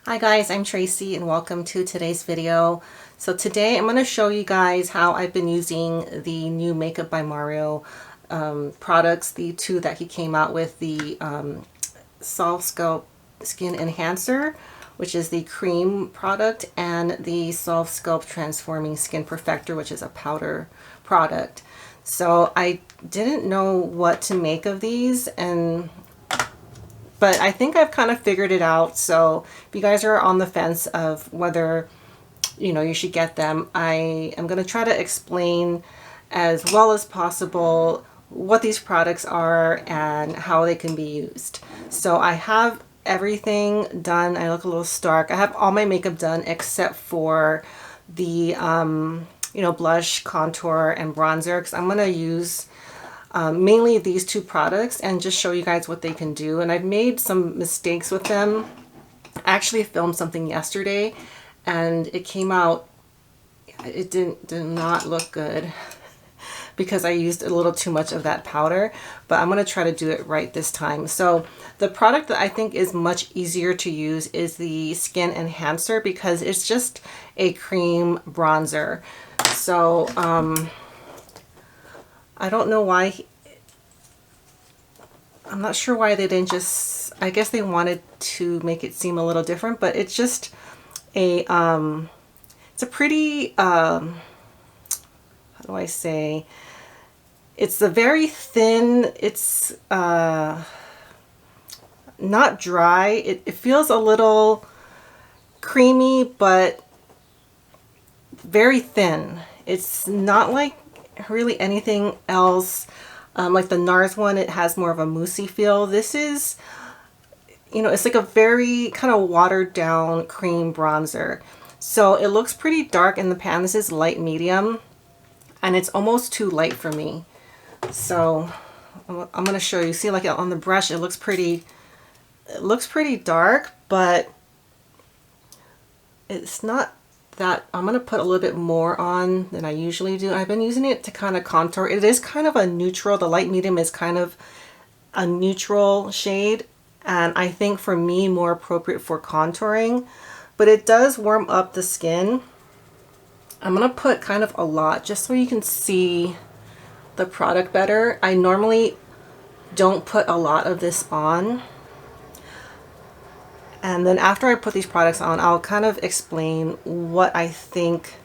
Hi guys, I'm Tracy and welcome to today's video. So today I'm going to show you guys how I've been using the new Makeup by Mario products, the two that he came out with, the SoftSculpt Skin Enhancer, which is the cream product, and the SoftSculpt Transforming Skin Perfector, which is a powder product. So I didn't know what to make of these, but I think I've kind of figured it out. So if you guys are on the fence of whether, you should get them, I am going to try to explain as well as possible what these products are and how they can be used. So I have everything done. I look a little stark. I have all my makeup done except for the, blush, contour, and bronzer, because I'm going to use mainly these two products and just show you guys what they can do. And I've made some mistakes with them. I actually filmed something yesterday and it came out, it did not look good because I used a little too much of that powder, but I'm going to try to do it right this time. So the product that I think is much easier to use is the Skin Enhancer, because it's just a cream bronzer. So I don't know why, I'm not sure why they didn't just, I guess they wanted to make it seem a little different, but it's just a, it's a pretty, how do I say, it's a very thin, it's not dry, it feels a little creamy, but very thin. It's not like really anything else. Like the NARS one, it has more of a moussey feel. This is, it's like a very kind of watered down cream bronzer. So it looks pretty dark in the pan. This is light medium and it's almost too light for me. So I'm going to show you. See, like on the brush, it looks pretty dark, but it's not that. I'm going to put a little bit more on than I usually do. I've been using it to kind of contour. It is kind of a neutral, the light medium is kind of a neutral shade, and I think for me more appropriate for contouring, but it does warm up the skin. I'm going to put kind of a lot just so you can see the product better. I normally don't put a lot of this on. And then after I put these products on, I'll kind of explain what I think,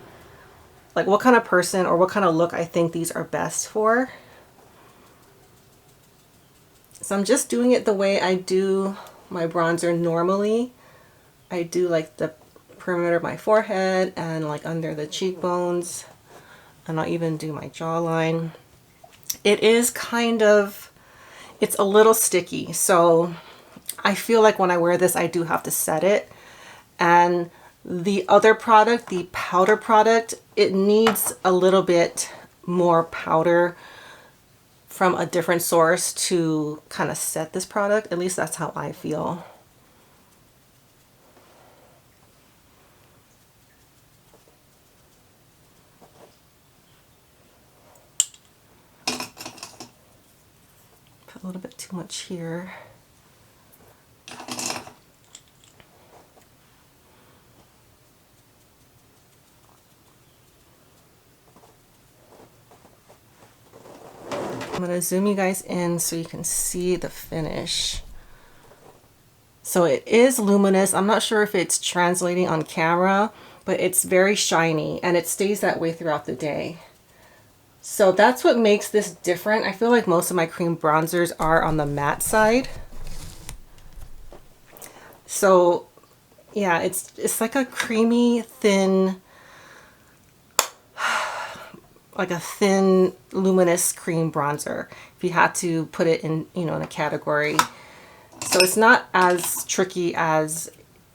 like what kind of person or what kind of look I think these are best for. So I'm just doing it the way I do my bronzer normally. I do like the perimeter of my forehead and like under the cheekbones. And I'll even do my jawline. It is kind of, it's a little sticky. So I feel like when I wear this, I do have to set it. And the other product, the powder product, it needs a little bit more powder from a different source to kind of set this product. At least that's how I feel. Put a little bit too much here. I'm going to zoom you guys in so you can see the finish. So it is luminous. I'm not sure if it's translating on camera, but it's very shiny and it stays that way throughout the day. So that's what makes this different. I feel like most of my cream bronzers are on the matte side. So yeah, it's like a creamy, thin, like a thin luminous cream bronzer if you had to put it in, in a category. So it's not as tricky as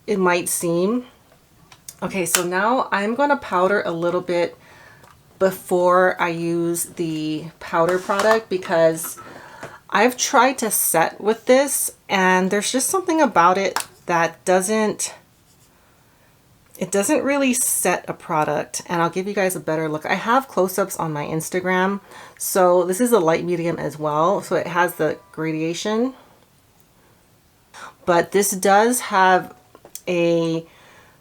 it might seem. Okay, so now I'm going to powder a little bit before I use the powder product, because I've tried to set with this and there's just something about it that doesn't really set a product. And I'll give you guys a better look. I have close-ups on my Instagram. So this is a light medium as well. So it has the gradation. But this does have a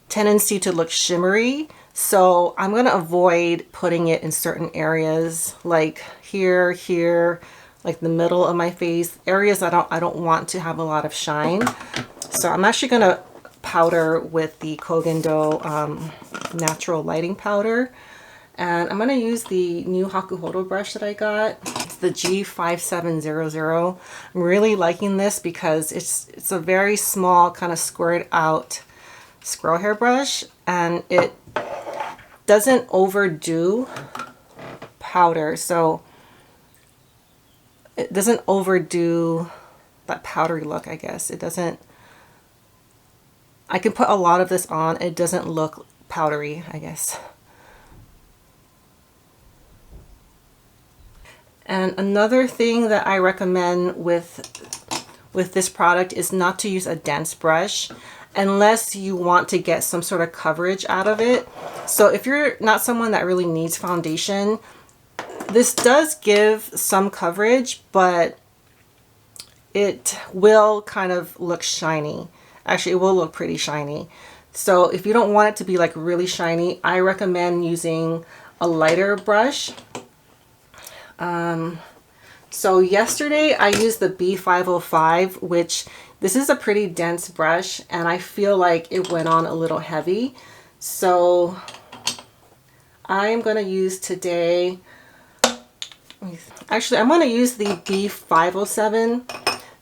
tendency to look shimmery. So I'm going to avoid putting it in certain areas like here, here, like the middle of my face, areas I don't want to have a lot of shine. So I'm actually going to powder with the Kogan Do natural lighting powder. And I'm going to use the new Hakuhodo brush that I got. It's the G5700. I'm really liking this because it's a very small kind of squared out squirrel hair brush, and it doesn't overdo powder. So it doesn't overdo that powdery look, I guess. It doesn't, I can put a lot of this on. It doesn't look powdery, I guess. And another thing that I recommend with this product is not to use a dense brush unless you want to get some sort of coverage out of it. So if you're not someone that really needs foundation, this does give some coverage, but it will kind of look shiny. Actually, it will look pretty shiny. So if you don't want it to be like really shiny, I recommend using a lighter brush. So yesterday I used the B505, which this is a pretty dense brush, and I feel like it went on a little heavy. So I'm going to use today, actually I'm going to use the B507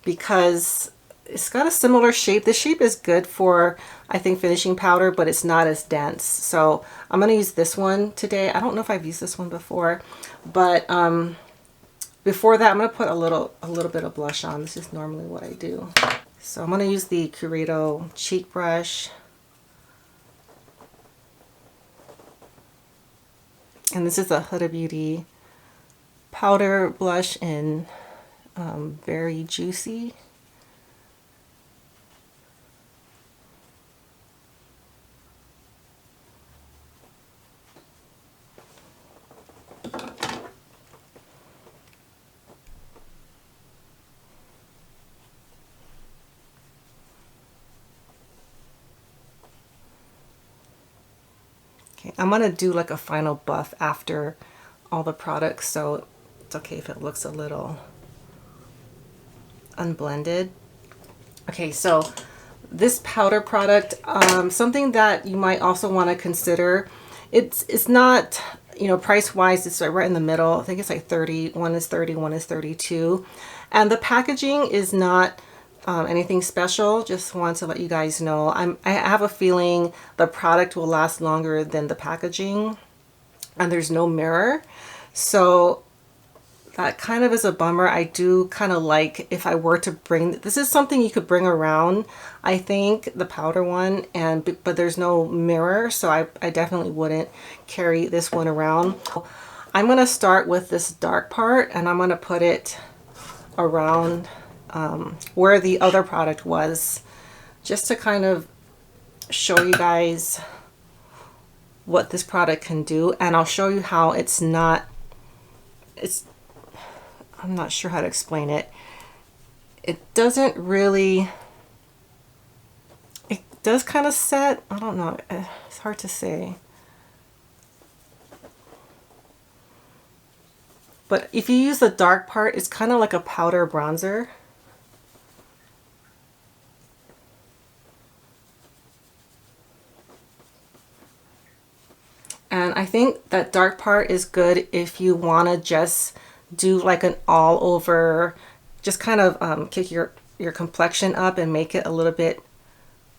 because it's got a similar shape. The shape is good for, I think, finishing powder, but it's not as dense. So I'm going to use this one today. I don't know if I've used this one before, but before that I'm going to put a little bit of blush on. This is normally what I do. So I'm going to use the Curado cheek brush. And this is a Huda Beauty powder blush in Very Juicy. Okay, I'm gonna do like a final buff after all the products, so it's okay if it looks a little unblended. Okay, so this powder product, something that you might also want to consider, it's not, you know, price wise, it's right in the middle. I think it's like 30, one is 30, one is 32, and the packaging is not anything special. Just want to let you guys know, I have a feeling the product will last longer than the packaging, and there's no mirror, so that kind of is a bummer. I do kind of like, if I were to bring, this is something you could bring around, I think, the powder one, but there's no mirror, so I definitely wouldn't carry this one around. I'm going to start with this dark part, and I'm going to put it around where the other product was, just to kind of show you guys what this product can do. And I'll show you how it's not, I'm not sure how to explain it. It doesn't really, it does kind of set, I don't know, it's hard to say. But if you use the dark part, it's kind of like a powder bronzer. And I think that dark part is good if you want to just do like an all over, just kind of kick your complexion up and make it a little bit,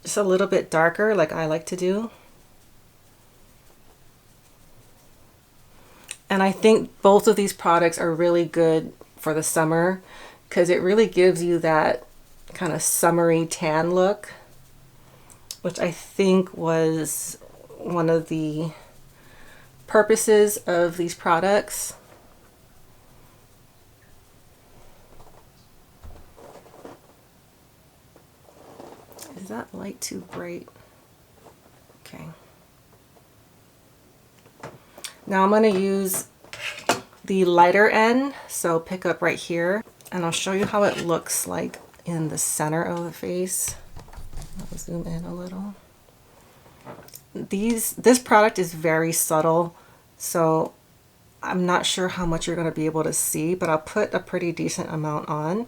just a little bit darker, like I like to do. And I think both of these products are really good for the summer because it really gives you that kind of summery tan look, which I think was one of the purposes of these products. Is that light too bright? Okay. Now I'm going to use the lighter end, so pick up right here, and I'll show you how it looks like in the center of the face. I'll zoom in a little. This product is very subtle, so I'm not sure how much you're going to be able to see, but I'll put a pretty decent amount on.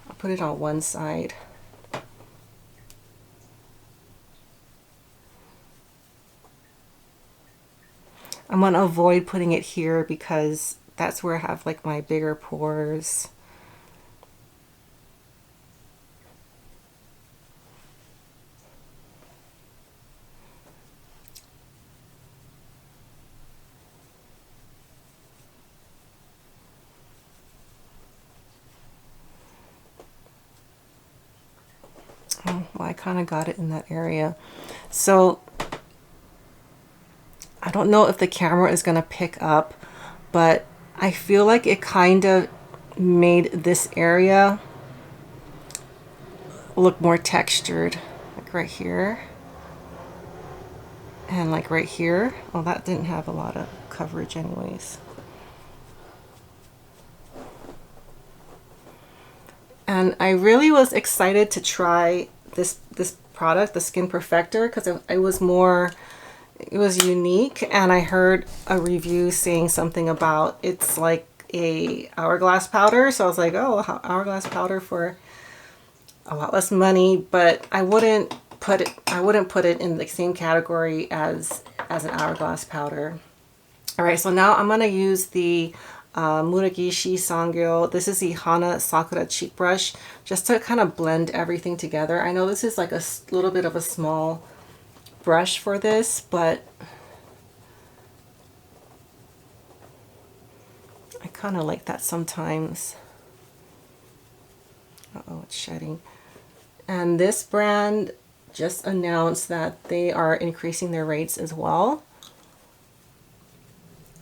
I'll put it on one side. I'm going to avoid putting it here because that's where I have like my bigger pores. Oh, well, I kind of got it in that area. So I don't know if the camera is going to pick up, but I feel like it kind of made this area look more textured, like right here and like right here. Well, that didn't have a lot of coverage anyways. And I really was excited to try this product, the Skin Perfector, because it was unique, and I heard a review saying something about it's like a hourglass powder, so I was like, oh, hourglass powder for a lot less money, but I wouldn't put it in the same category as an hourglass powder. All right, so now I'm gonna use the Muragishi Sangyo. This is the Hana Sakura cheek brush, just to kind of blend everything together. I know this is like a little bit of a small brush for this, but I kind of like that sometimes. Uh-oh, it's shedding. And this brand just announced that they are increasing their rates as well.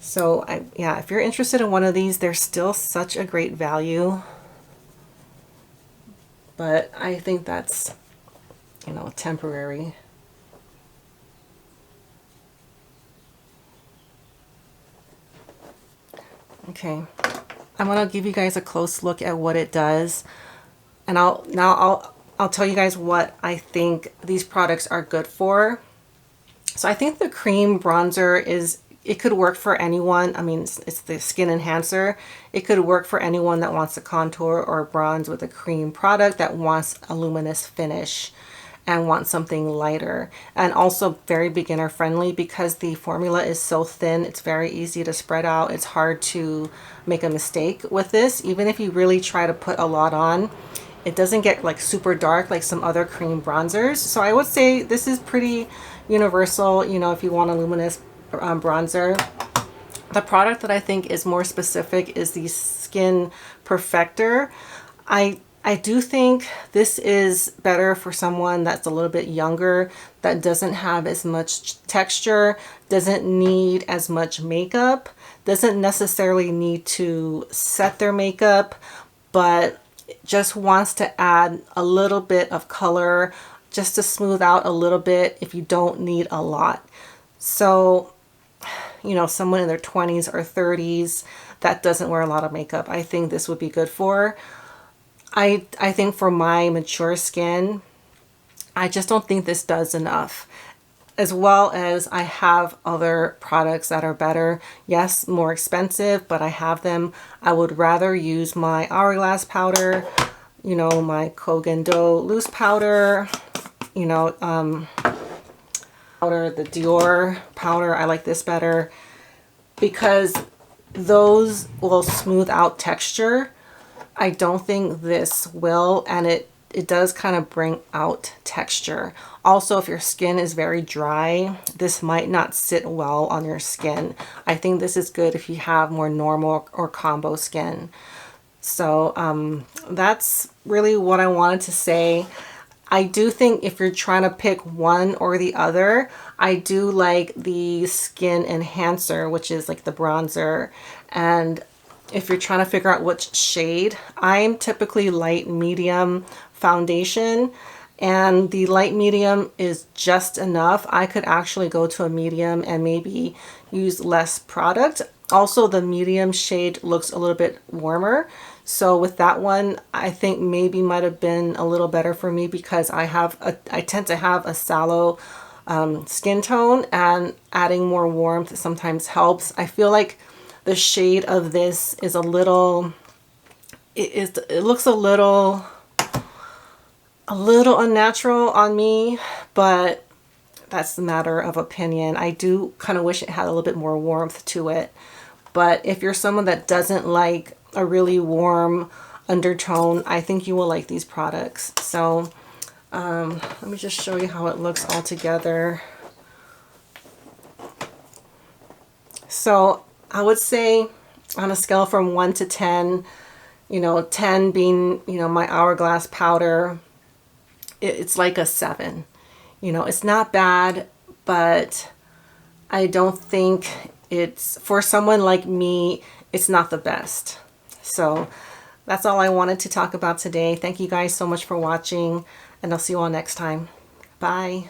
So yeah, if you're interested in one of these, they're still such a great value. But I think that's, you know, temporary. Okay, I'm gonna give you guys a close look at what it does, and I'll tell you guys what I think these products are good for. So I think the cream bronzer it could work for anyone. I mean, it's the skin enhancer. It could work for anyone that wants to contour or bronze with a cream product, that wants a luminous finish and wants something lighter, and also very beginner friendly because the formula is so thin. It's very easy to spread out. It's hard to make a mistake with this. Even if you really try to put a lot on, it doesn't get like super dark like some other cream bronzers. So I would say this is pretty universal, you know, if you want a luminous bronzer. The product that I think is more specific is the Skin Perfector. I do think this is better for someone that's a little bit younger, that doesn't have as much texture, doesn't need as much makeup, doesn't necessarily need to set their makeup, but just wants to add a little bit of color just to smooth out a little bit if you don't need a lot. So, you know, someone in their 20s or 30s that doesn't wear a lot of makeup, I think this would be good for. I think for my mature skin, I just don't think this does enough. As well as I have other products that are better. Yes, more expensive, but I have them. I would rather use my hourglass powder, you know, my Kogan Do loose powder, you know, powder, the Dior powder. I like this better because those will smooth out texture. I don't think this will, and it does kind of bring out texture. Also, if your skin is very dry, this might not sit well on your skin. I think this is good if you have more normal or combo skin. So that's really what I wanted to say. I do think if you're trying to pick one or the other, I do like the Skin Enhancer, which is like the bronzer. And if you're trying to figure out which shade, I'm typically light medium foundation, and the light medium is just enough. I could actually go to a medium and maybe use less product. Also, the medium shade looks a little bit warmer, So with that one, I think maybe might have been a little better for me because I tend to have a sallow skin tone, and adding more warmth sometimes helps. I feel like the shade of this is a little, it looks a little unnatural on me, but that's a matter of opinion. I do kind of wish it had a little bit more warmth to it. But if you're someone that doesn't like a really warm undertone, I think you will like these products. So let me just show you how it looks all together. So I would say on a scale from 1 to 10, 10 being, my hourglass powder, it's like a 7. It's not bad, but I don't think it's, for someone like me, it's not the best. So that's all I wanted to talk about today. Thank you guys so much for watching, and I'll see you all next time. Bye.